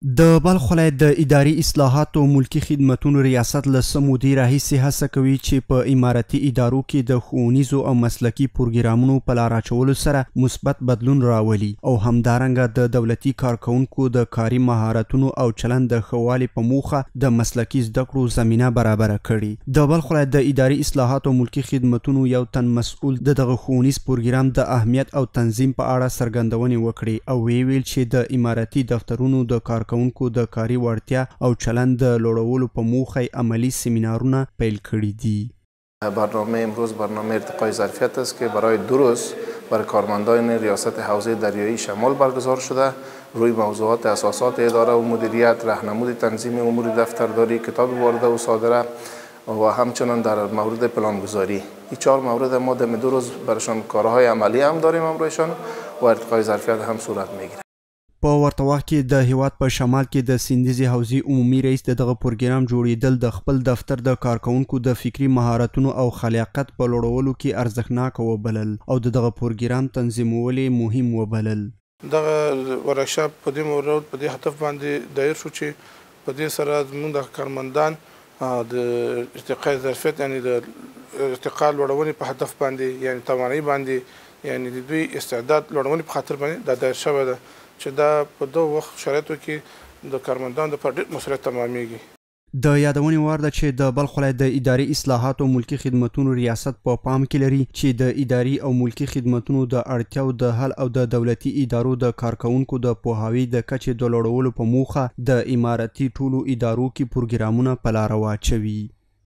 د بلخ ولایت د اداري اصلاحاتو ملکی خدمتونو ریاست له څه مودې راهیسې هڅه کوي چې په اماراتي ادارو کې د ښوونیزو او مسلکي پروګرامونو په لار اچولو سره مثبت بدلون راولي او همدارنګه د دولتي کارکوونکو د کاري مهارتونو او چلند د ښه والي په موخه د مسلکي زده کړو زمینه برابره کړي. د بلخ ولایت د اداري اصلاحاتو ملکی خدمتونو یو تن مسؤل دغه ښوونیز پروګرام د اهمیت او تنظیم په اړه څرګندونې وکړې او ویل چې د اماراتي دفترونو د کارکوونکو د کاري وړتیا او چلند د لوړولو په موخه عملی سمینارونه پیل کړي دي. برنامه امروز برنامه ارتقای ظرفیت است که برای 2 روز برای کارمندان ریاست حوزه دریایی شمال برگزار شده. روی موضوعات اساسات اداره و مدیریت، راهنمود تنظیم امور دفترداری، کتاب وارده و صادره و همچنان در مورد پلانگذاری. این 4 مورد ما در 2 روز برشان کارهای عملی هم داریم امروزشان و ارتقای ظرفیت هم صورت میگیره. په ورته وخت کې د هیواد په شمال کې د سیندیزي حوزې عمومي رئیس دغه پروګرام جوړیدل د خپل دفتر د کارکوونکو د فکري مهارتونو او خلاقیت په لوړولو کې ارزښتناک وبلل او دغه پروګرام تنظیمول مهم وبلل. دغه ورکشاپ په دې مورد په دې هدف باندې دایر شو چې په دې سره زموږ د کارمندان د ارتقاء ظرفیت یعنی د ارتقاء لوړونې په هدف باندې یعنی توانایي باندې یعنی د دوی استعداد لوړونې په خاطر باندې دا دایر شوی ده چې دا په 2 وخت شرایطو کې د کارمندانو د پر ډېر مسؤلیت تمامیږي. د یادونې وړ ده چې د بلخ ولایت د اداري اصلاحاتو ملکی خدمتونو ریاست په پام کې لري چې د اداري او ملکی خدمتونو د اړتیاو د حل او د دولتي ادارو د کارکوونکو د پوهاوي د کچې د لوړولو په موخه د اماراتي ټولو ادارو کې پروګرامونه په لار واچوي.